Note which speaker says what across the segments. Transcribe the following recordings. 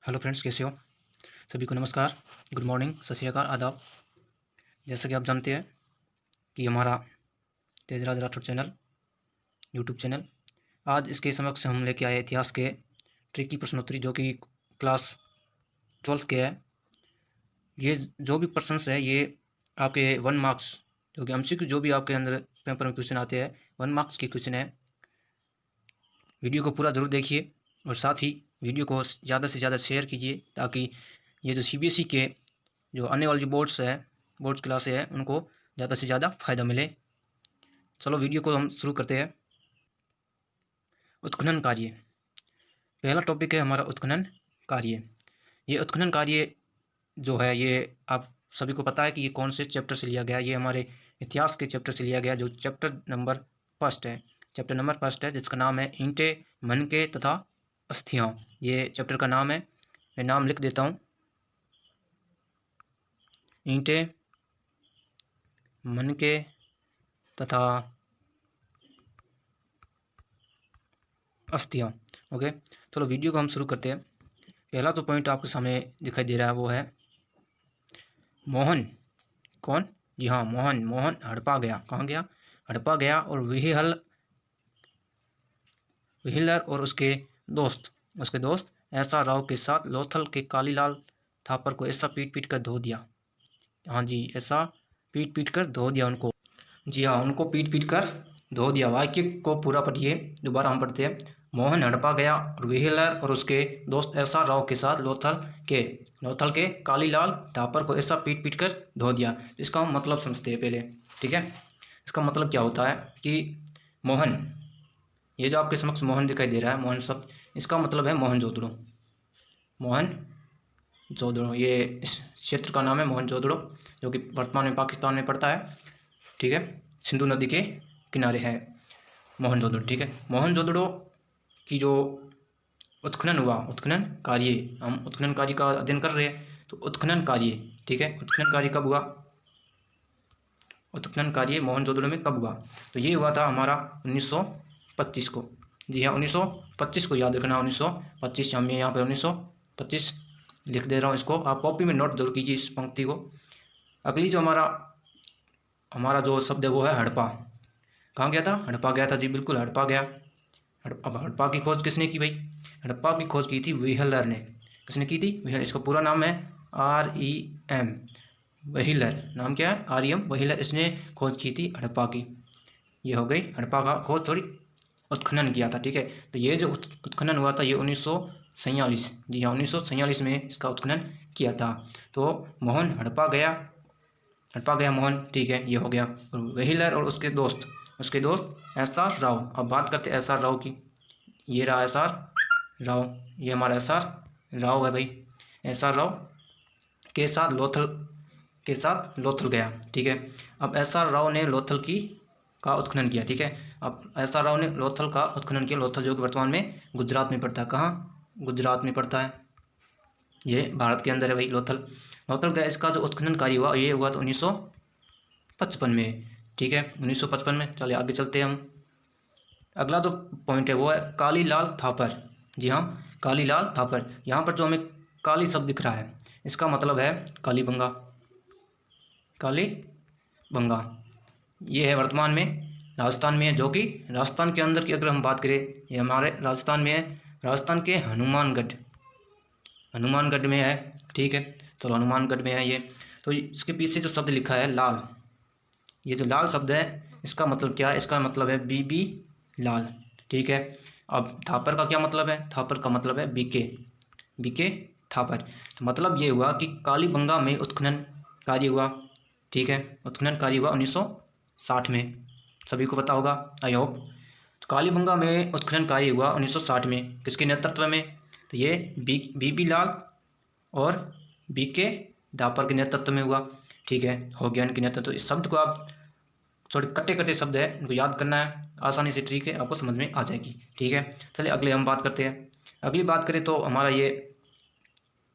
Speaker 1: Hello friends, कैसे हो? सभी को नमस्कार, गुड मॉर्निंग, सत श्री अकाल, आदाब। जैसा कि आप जानते हैं कि हमारा Tejraj Rathore channel, YouTube channel, आज इसके समक्ष हम लेके आए इतिहास के ट्रिकी प्रश्नोत्तरी जो कि क्लास 12th के है। ये जो भी प्रश्न है ये आपके 1 मार्क्स जो कि एमसीक्यू जो भी आपके अंदर पेपर में क्वेश्चन आते हैं 1 मार्क्स के क्वेश्चन है। वीडियो को पूरा ज़रूर देखिए और साथ ही वीडियो को ज़्यादा से ज़्यादा शेयर कीजिए ताकि ये जो सीबीएसई के जो आने वाली जो बोर्ड्स क्लासें हैं उनको ज़्यादा से ज़्यादा फ़ायदा मिले। चलो वीडियो को हम शुरू करते हैं। उत्खनन कार्य, पहला टॉपिक है हमारा उत्खनन कार्य। ये उत्खनन कार्य जो है ये आप सभी को पता है कि ये कौन से चैप्टर से लिया गया है। ये हमारे इतिहास के चैप्टर से लिया गया जो चैप्टर नंबर फर्स्ट है जिसका नाम है ईंटें, मनके तथा अस्थियाँ। ये चैप्टर का नाम है, मैं नाम लिख देता हूँ। ईंटें, मनके तथा अस्थियाँ। ओके, चलो वीडियो को हम शुरू करते हैं। पहला तो पॉइंट आपके सामने दिखाई दे रहा है वो है मोहन। कौन? जी हाँ, मोहन हड़पा गया। कहाँ गया? हड़पा गया। और व्हीलर और उसके दोस्त ऐसा राव के साथ लोथल के कालीलाल थापर को ऐसा पीट पीट कर धो दिया। हाँ जी, ऐसा पीट पीट कर धो दिया उनको। जी हाँ, उनको पीट पीट कर धो दिया। वाक्य को पूरा पढ़िए, दोबारा हम पढ़ते हैं। मोहन हड़पा गया और व्हीलर और उसके दोस्त ऐसा राव के साथ लोथल के कालीलाल थापर को ऐसा पीट पीट कर धो दिया। इसका हम मतलब समझते हैं पहले, ठीक है। इसका मतलब क्या होता है कि मोहन, ये जो आपके समक्ष मोहन दिखाई दे रहा है, मोहन शब्द, इसका मतलब है मोहनजोदड़ो। ये इस क्षेत्र का नाम है मोहनजोदड़ो, जो कि वर्तमान में पाकिस्तान में पड़ता है, ठीक है। सिंधु नदी के किनारे है मोहनजोदड़ो, ठीक है। मोहनजोदड़ो की जो उत्खनन हुआ, उत्खनन कार्य, हम उत्खनन कार्य का अध्ययन कर रहे हैं, तो उत्खनन कार्य, ठीक है। उत्खनन कार्य कब हुआ? उत्खनन कार्य मोहनजोदड़ो में कब हुआ? तो ये हुआ था हमारा 1925 को। जी हाँ, 1925 को याद रखना। 1925, हम यहाँ पे 1925 लिख दे रहा हूँ। इसको आप कॉपी में नोट जरूर कीजिए इस पंक्ति को। अगली जो हमारा जो शब्द है वो है हड़पा। कहाँ गया था? हड़पा गया था। जी बिल्कुल, हड़पा गया। अब हड़प्पा की खोज किसने की भाई? हड़प्पा की खोज की थी व्हीलर ने। किसने की थी? व्हीलर। इसका पूरा नाम है REM, व्हीलर। नाम क्या है? REM wheeler. इसने खोज की थी हड़प्पा की। ये हो गई हड़प्पा का खोज, थोड़ी उत्खनन किया था, ठीक है। तो ये जो उत्खनन हुआ था ये 1947, जी हाँ 1947 में इसका उत्खनन किया था। तो मोहन हड़पा गया मोहन, ठीक है, ये हो गया। व्हीलर और उसके दोस्त SR राव। अब बात करते हैं SR राव की। ये रहा SR राव, ये हमारा SR राव है भाई। SR राव के साथ लोथल गया, ठीक है। अब SR राव ने लोथल का उत्खनन किया, ठीक है। अब SR राव ने लोथल का उत्खनन किया। लोथल जो कि वर्तमान में गुजरात में पड़ता है। कहाँ? गुजरात में पड़ता है, ये भारत के अंदर है भाई। लोथल गैस का जो उत्खनन कार्य हुआ ये हुआ तो 1955 में, ठीक है, 1955 में। चलिए आगे चलते हैं हम। अगला जो पॉइंट है वो है कालीलाल थापर। जी हाँ, कालीलाल थापर। यहाँ पर जो हमें काली शब्द दिख रहा है इसका मतलब है कालीबंगा। ये है वर्तमान में राजस्थान में है, जो कि राजस्थान के अंदर की अगर हम बात करें, ये हमारे राजस्थान में है। राजस्थान के हनुमानगढ़ में है, ठीक है। तो हनुमानगढ़ में है ये। तो इसके पीछे जो शब्द लिखा है लाल, ये जो लाल शब्द है इसका मतलब क्या है? इसका मतलब है BB लाल, ठीक है। अब थापर का क्या मतलब है? थापर का मतलब है बीके थापर। तो मतलब ये हुआ कि कालीबंगा में उत्खनन कार्य हुआ, ठीक है। उत्खनन कार्य हुआ 1960 में, सभी को पता होगा, आई होप। तो कालीबंगा में उत्खनन कार्य हुआ 1960 में, किसके नेतृत्व में? तो ये BB लाल और BK थापर के नेतृत्व में हुआ, ठीक है। हो गया इनके नेतृत्व। इस शब्द को आप थोड़े कटे शब्द है, इनको याद करना है आसानी से, ठीक है, आपको समझ में आ जाएगी, ठीक है। चलिए अगले हम बात करते हैं। अगली बात करें तो हमारा ये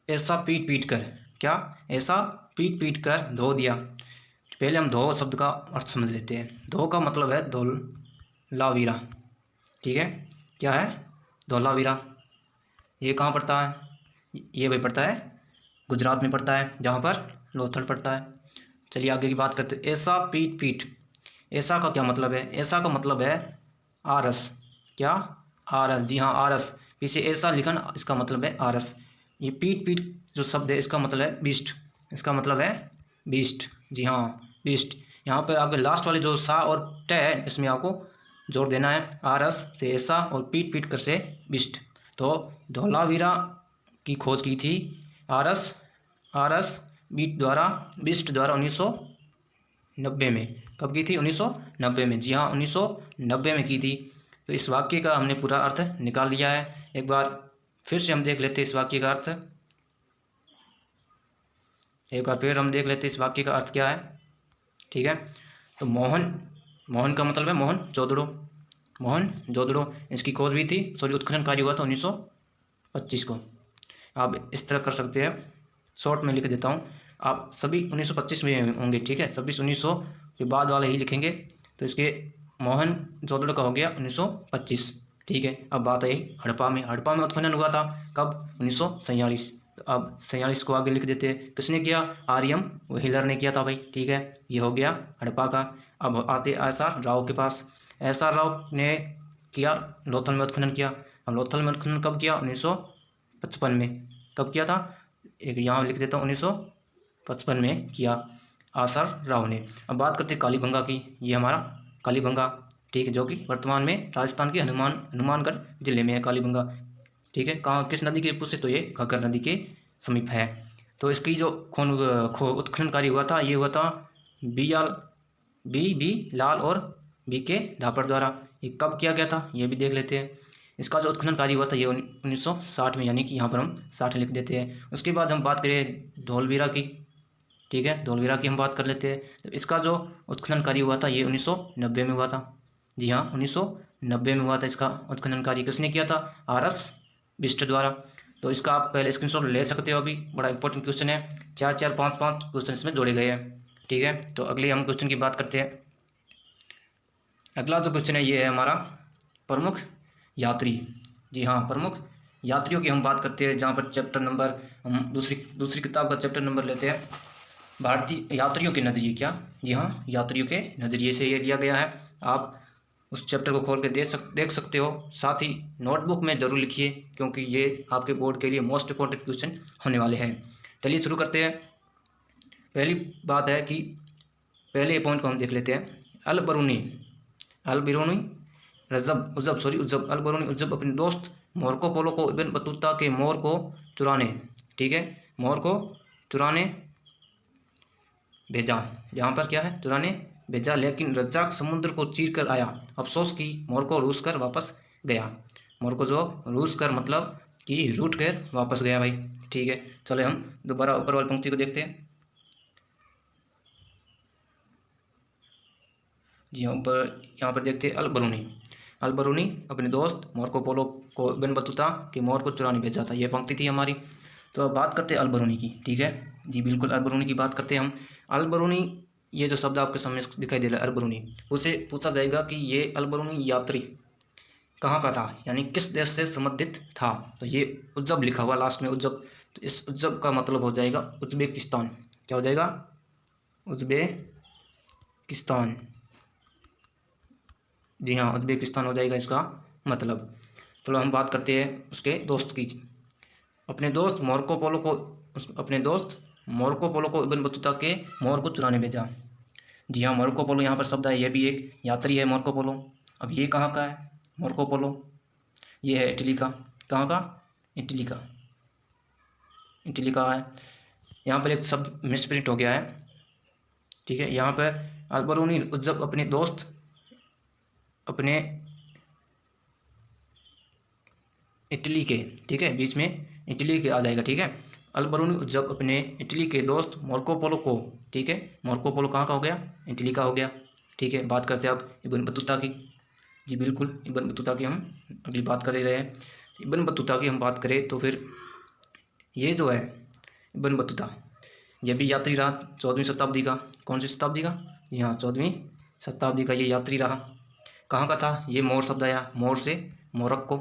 Speaker 1: ऐसा पीट पीट कर, क्या? ऐसा पीट पीट कर धो दिया। पहले हम धो शब्द का अर्थ समझ लेते हैं। धो का मतलब है धोलावीरा, ठीक है। क्या है? धोलावीरा। ये कहाँ पड़ता है? ये भाई पड़ता है गुजरात में पड़ता है, जहाँ पर लोथल पड़ता है। चलिए आगे की बात करते हैं। ऐसा पीठ पीठ, ऐसा का क्या मतलब है? ऐसा का मतलब है आरस। क्या? आरस। जी हाँ, आरस। पीछे ऐसा लिखन, इसका मतलब है आरस। ये पीठ पीठ जो शब्द है इसका मतलब है बीस्ट, इसका मतलब है बीस्ट। जी हाँ, बीस्ट। यहाँ पर आगे लास्ट वाले जो सा और ट है इसमें आपको जोड़ देना है, आरस से ऐसा और पीठ पीठ कर से बिस्ट। तो धोलावीरा की खोज की थी आरस आरस बीट द्वारा, बिस्ट द्वारा 1990 में। कब की थी? 1990 में। जी हाँ, 1990 में की थी। तो इस वाक्य का हमने पूरा अर्थ निकाल लिया है। एक बार फिर से हम देख लेते हैं इस वाक्य का अर्थ। एक बार फिर हम देख लेते हैं इस वाक्य का अर्थ क्या है। ठीक है, तो मोहन, मोहन का मतलब है मोहन जोदड़ो। मोहन जोदड़ो, इसकी खोज हुई थी, सॉरी उत्खनन कार्य हुआ था 1925 को। आप इस तरह कर सकते हैं, शॉर्ट में लिख देता हूँ। आप सभी 1925 में होंगे, ठीक है, 1900 के बाद वाला ही लिखेंगे। तो इसके मोहन जोदड़ो का हो गया 1925। ठीक है, अब बात आई हड़प्पा में। हड़प्पा में उत्खनन हुआ था कब? 1947। तो अब 47 को आगे लिख देते हैं। किसने किया? आर्यम व्हीलर ने किया था भाई। ठीक है, ये हो गया हड़प्पा का। अब आते एस आर राव के पास। एस आर राव ने किया, लोथल में उत्खनन किया। अब लोथल में उत्खनन कब किया? 1955 में। कब किया था? एक यहाँ लिख देता हूँ, 1955 में किया आसार राव ने। अब बात करते हैं कालीबंगा की। ये हमारा कालीबंगा, ठीक है, जो कि वर्तमान में राजस्थान के हनुमानगढ़ जिले में है कालीबंगा। ठीक है, कहाँ, किस नदी के पूछे तो ये घग्गर नदी के समीप है। तो इसकी जो उत्खनन कार्य हुआ था, ये हुआ था बी लाल और बी के धापर द्वारा। ये कब किया गया था ये भी देख लेते हैं। इसका जो उत्खनन कार्य हुआ था ये 1960 में, यानी कि यहाँ पर हम 60 लिख देते हैं। उसके बाद हम बात करें धौलवीरा की। ठीक है, धौलवीरा की हम बात कर लेते हैं। तो इसका जो उत्खनन कार्य हुआ था ये 1990 में हुआ था। जी हाँ, 1990 में हुआ था इसका उत्खनन कार्य। किसने किया था? आरएस बिष्ट द्वारा। तो इसका आप पहले स्क्रीनशॉट ले सकते हो, अभी बड़ा इंपॉर्टेंट क्वेश्चन है। 4 4 5 5 क्वेश्चन इसमें जोड़े गए हैं। ठीक है, तो अगले हम क्वेश्चन की बात करते हैं। अगला जो क्वेश्चन है ये है हमारा प्रमुख यात्री। जी हाँ, प्रमुख यात्रियों की हम बात करते हैं, जहाँ पर चैप्टर नंबर, हम दूसरी किताब का चैप्टर नंबर लेते हैं, भारतीय यात्रियों के नज़रिए। क्या? जी हाँ, यात्रियों के नज़रिए से ये लिया गया है। आप उस चैप्टर को खोल के देख सकते हो। साथ ही नोटबुक में ज़रूर लिखिए, क्योंकि ये आपके बोर्ड के लिए मोस्ट इंपॉर्टेंट क्वेश्चन होने वाले हैं। चलिए शुरू करते हैं। पहली बात है कि पहले पॉइंट को हम देख लेते हैं। अल बरूनी उज्जब अल बरूनी उज्जब अपने दोस्त मोरको पोलो को इब्न बतूता के मोर को चुराने, ठीक है, मोर को चुराने भेजा। यहाँ पर क्या है? चुराने भेजा, लेकिन रज्जाक समुद्र को चीर कर आया। अफसोस की मोर को रूस कर वापस गया। मोर को जो रूस कर मतलब कि रूट कर वापस गया भाई। ठीक है, चले हम दोबारा ऊपर वाली पंक्ति को देखते हैं। जी हाँ, ऊपर यहाँ पर देखते हैं अल बरूनी अपने दोस्त मोरको पोलो को इब्न बतूता के मोर को चुराने भेजा था। ये पंक्ति थी हमारी। तो अब बात करते हैं अल बरूनी की। ठीक है जी, बिल्कुल, अल बरूनी की बात करते हैं हम। अल बरूनी, ये जो शब्द आपके सामने दिखाई दे रहा है अल बरूनी, उससे पूछा जाएगा कि ये अल बरूनी यात्री कहाँ का था, यानी किस देश से संबंधित था। तो ये उज्जब लिखा हुआ लास्ट में, उज्जब। तो इस उज्जब का मतलब हो जाएगा उज्बेकिस्तान। क्या हो जाएगा? उज्बेकिस्तान। जी हाँ, उज्बेकिस्तान हो जाएगा इसका मतलब। चलो हम बात करते हैं उसके दोस्त की। अपने दोस्त मोरको पोलो को इब्न बतूता के मोर को चुराने भेजा। जी हाँ, मोरको पोलो यहाँ पर शब्द है, यह भी एक यात्री है मोरको पोलो। अब ये कहाँ का है मोरको पोलो? ये है इटली का। कहाँ का? इटली का। इटली का है। यहाँ पर एक शब्द मिसप्रिंट हो गया है। ठीक है, यहाँ पर अल बरूनी उज्जब अपने दोस्त अपने इटली के, ठीक है, बीच में इटली के आ जाएगा। ठीक है, अल बरूनी उज्जब अपने इटली के दोस्त मोरको पोलो को, ठीक है, मोरको पोलो कहाँ का हो गया? इटली का हो गया। ठीक है, बात करते हैं अब इब्न बतूता की। जी बिल्कुल, इब्न बतूता की हम अगली बात कर रहे हैं। इब्न बतूता की हम बात करें तो फिर ये जो है इब्न बतूता, यह भी यात्री रहा 14वीं शताब्दी का। कौन सी शताब्दी का? जी हाँ, 14वीं शताब्दी का ये यात्री रहा। कहाँ का था? ये मोर शब्द आया, मोर से मोरक्को,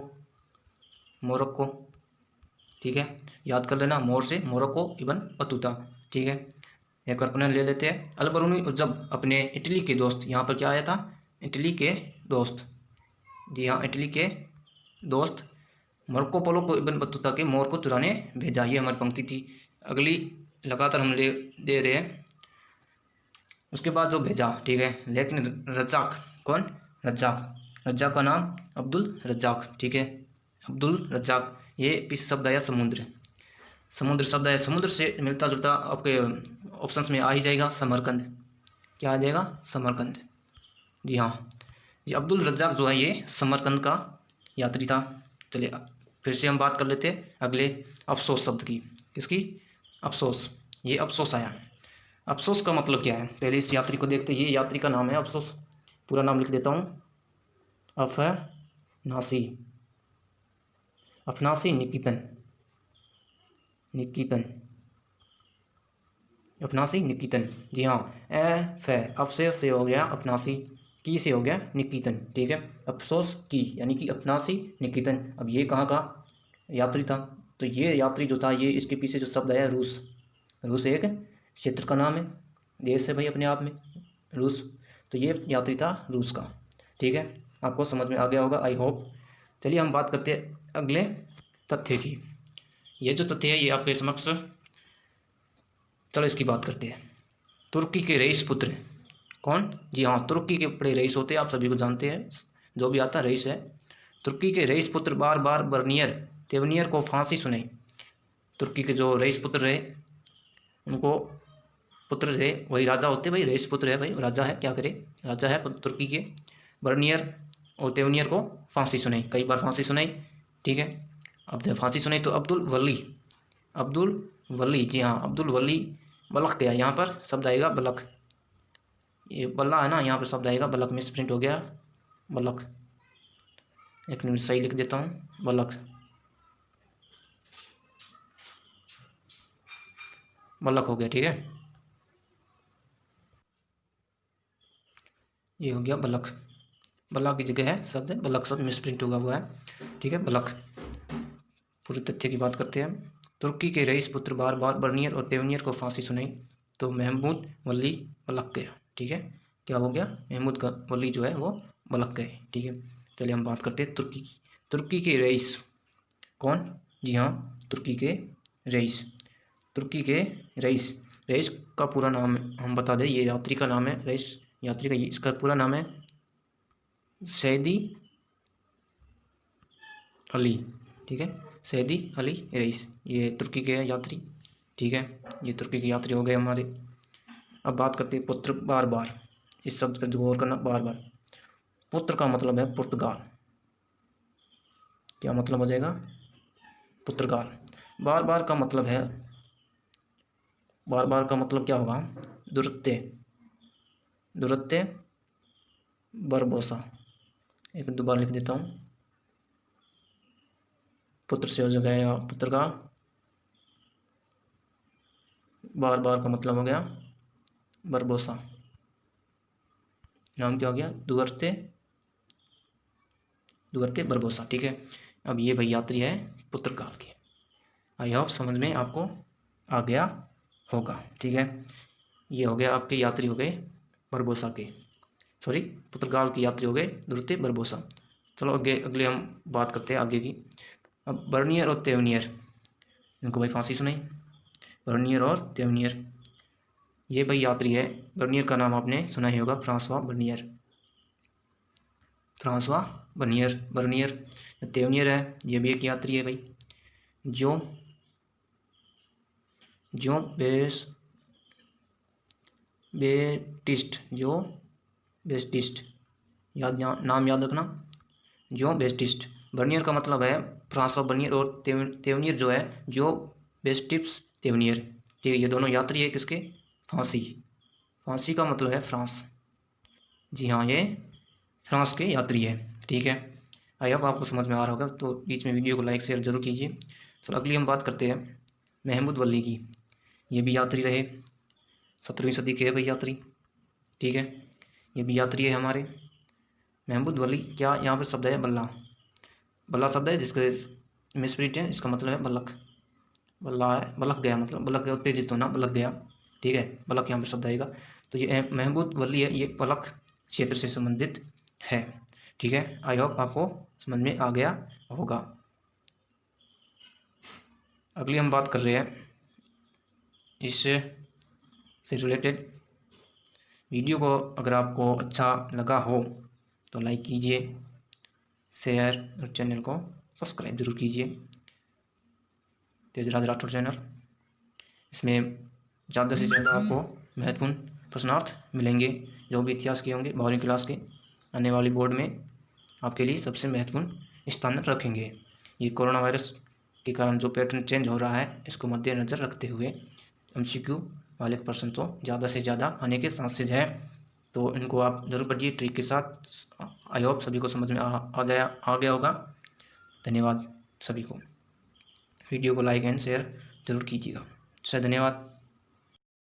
Speaker 1: मोरक्को। ठीक है, याद कर लेना, मोर से मोरक्को इब्न बतूता। ठीक है, एक बार पुनः ले लेते हैं। अल बरूनी जब अपने इटली के दोस्त, यहाँ पर क्या आया था, इटली के दोस्त, जी हाँ, इटली के दोस्त मार्को पोलो को इब्न बतूता के मोर को चुराने भेजा। ये हमारी पंक्ति थी। अगली लगातार हम ले दे रहे हैं। उसके बाद जो भेजा, ठीक है, लेकिन रज्जाक, कौन, रज्जाक, रज्जाक का नाम अब्दुल रज्जाक। ठीक है, अब्दुल रज्जाक। ये पीछे शब्द आया समुद्र, समुद्र शब्द आया, समुद्र से मिलता जुलता आपके ऑप्शंस में आ ही जाएगा समरकंद। क्या आ जाएगा, समरकंद। जी हाँ, ये अब्दुल रज्जाक जो है ये समरकंद का यात्री था। चलिए फिर से हम बात कर लेते हैं अगले अफसोस शब्द की। किसकी, अफसोस। ये अफसोस आया। अफसोस का मतलब क्या है, पहले इस यात्री को देखते हैं। ये यात्री का नाम है अफसोस। पूरा नाम लिख देता हूँ, अफनासी, अफनासी निकितन, निकितन, अफनासी निकितन। जी हाँ, अफसेस से हो गया अफनासी, की से हो गया निकितन। ठीक है, अफसोस की यानी कि अफनासी निकितन। अब ये कहाँ का यात्री था, तो ये यात्री जो था, ये इसके पीछे जो शब्द आया रूस, रूस एक क्षेत्र का नाम है, देश है भाई अपने आप में, रूस। तो ये यात्री था रूस का। ठीक है, आपको समझ में आ गया होगा, आई होप। चलिए हम बात करते हैं अगले तथ्य की। ये जो तथ्य है ये आपके समक्ष, चलो इसकी बात करते हैं। तुर्की के रईस पुत्र, कौन, जी हाँ, तुर्की के बड़े रईस होते हैं, आप सभी को जानते हैं, जो भी आता रईस है। तुर्की के रईस पुत्र बार बार बर्नियर तेवनियर को फांसी सुनाई। तुर्की के जो रईस पुत्र रहे, उनको पुत्र थे, वही राजा होते भाई, रईस पुत्र है भाई, राजा है, क्या करे, राजा है तुर्की के। बर्नियर और तेवनियर को फांसी सुनाई, कई बार फांसी सुनाई। ठीक है, अब जब फांसी सुनाई तो अब्दुल वली, अब्दुल वली, जी हाँ, अब्दुल वली बलख गया। यहाँ पर शब्द आएगा बलख, ये बल्ला है ना, यहाँ पर शब्द आएगा बलख, मिस प्रिंट हो गया बलख। एक मिनट सही लिख देता हूँ, बलख, बलख हो गया। ठीक है, ये हो गया बलख, बल्ला की जगह है शब्द है बलख, शब्द मिस प्रिंट हुआ है। ठीक है, बलख। पूरे तथ्य की बात करते हैं। तुर्की के रईस पुत्र बार बार बर्नियर और तेवनियर को फांसी सुनाई तो महमूद वली बलख गया। ठीक है, क्या हो गया, महमूद वली जो है वो बलख गए। ठीक है, चलिए हम बात करते हैं तुर्की की। तुर्की के रईस, कौन, जी हाँ, तुर्की के रईस, तुर्की के रईस। रईस का पूरा नाम हम बता दें, ये यात्री का नाम है, रईस यात्री का, इसका पूरा नाम है सैदी अली। ठीक है, सैदी अली रईस, ये तुर्की के यात्री। ठीक है, ये तुर्की के यात्री हो गए हमारे। अब बात करते हैं पुत्र बार बार, इस शब्द पर गौर करना, बार बार। पुत्र का मतलब है पुर्तगाल, क्या मतलब हो जाएगा, पुर्तगाल। बार बार का मतलब है, बार बार का मतलब क्या होगा, दुरत्ते, दुरत्ते बरबोसा। एक दोबारा लिख देता हूँ, पुत्र से हो जाएगा पुत्र का, बार बार का मतलब हो गया बरबोसा, नाम क्या हो गया, दुअर्ते, दुअर्ते बरबोसा। ठीक है, अब ये भाई यात्री है पुर्तगाल के। आई होप समझ में आपको आ गया होगा। ठीक है, ये हो गया आपके यात्री हो गए बरबोसा के, सॉरी पुर्तगाल के यात्री हो गए दुअर्ते बरबोसा। चलो अगले अगले हम बात करते हैं आगे की। अब बर्नियर और तेवनियर, इनको भाई फांसी सुनाई, बर्नियर और तेवनियर, ये भाई यात्री है। बर्नियर का नाम आपने सुना ही होगा, Francois Bernier, Francois Bernier, Bernier. Tavernier है, ये भी एक यात्री है भाई, जो जो बेटिस्ट, जो बेस्टिस्ट, नाम याद रखना, जो बेस्टिस्ट। बर्नियर का मतलब है फ्रांसवा बर्नियर, और तेवनियर जो है जो बेस्टिप्स तेवनियर। ठीक है, ये दोनों यात्री है किसके, फांसी, फांसी का मतलब है फ्रांस। जी हाँ, ये फ्रांस के यात्री है। ठीक है, आई होप आपको समझ में आ रहा होगा, तो बीच में वीडियो को लाइक शेयर जरूर कीजिए। तो अगली हम बात करते हैं महमूद वली की। ये भी यात्री रहे, 17वीं सदी के है भाई यात्री। ठीक है, ये भी यात्री है हमारे महमूद वली। क्या यहाँ पर शब्द है बल्ला, बल्ला शब्द है जिसके मिसप्रिंट है, इसका मतलब है बलख। बल्ला है, बलक गया, मतलब बलक गया, उत्तेजित होना, बलक गया। ठीक है, बलक यहाँ पर शब्द आएगा। तो ये महमूद वली है, ये पलक क्षेत्र से संबंधित है। ठीक है, आई होप आपको समझ में आ गया होगा। अगली हम बात कर रहे हैं इससे रिलेटेड। वीडियो को अगर आपको अच्छा लगा हो तो लाइक कीजिए, शेयर और चैनल को सब्सक्राइब जरूर कीजिए, तेजराज राठौर चैनल। इसमें ज़्यादा से ज़्यादा आपको महत्वपूर्ण प्रश्नार्थ मिलेंगे, जो भी इतिहास के होंगे 12वीं क्लास के, आने वाली बोर्ड में आपके लिए सबसे महत्वपूर्ण स्थान रखेंगे। ये कोरोना वायरस के कारण जो पैटर्न चेंज हो रहा है, इसको मद्देनज़र रखते हुए MCQ वाले प्रश्न तो ज़्यादा से ज़्यादा आने के चांसेज है, तो इनको आप जरूर पढ़िए ट्रिक के साथ। आई होप सभी को समझ में आ गया होगा। धन्यवाद सभी को। वीडियो को लाइक एंड शेयर जरूर कीजिएगा। धन्यवाद।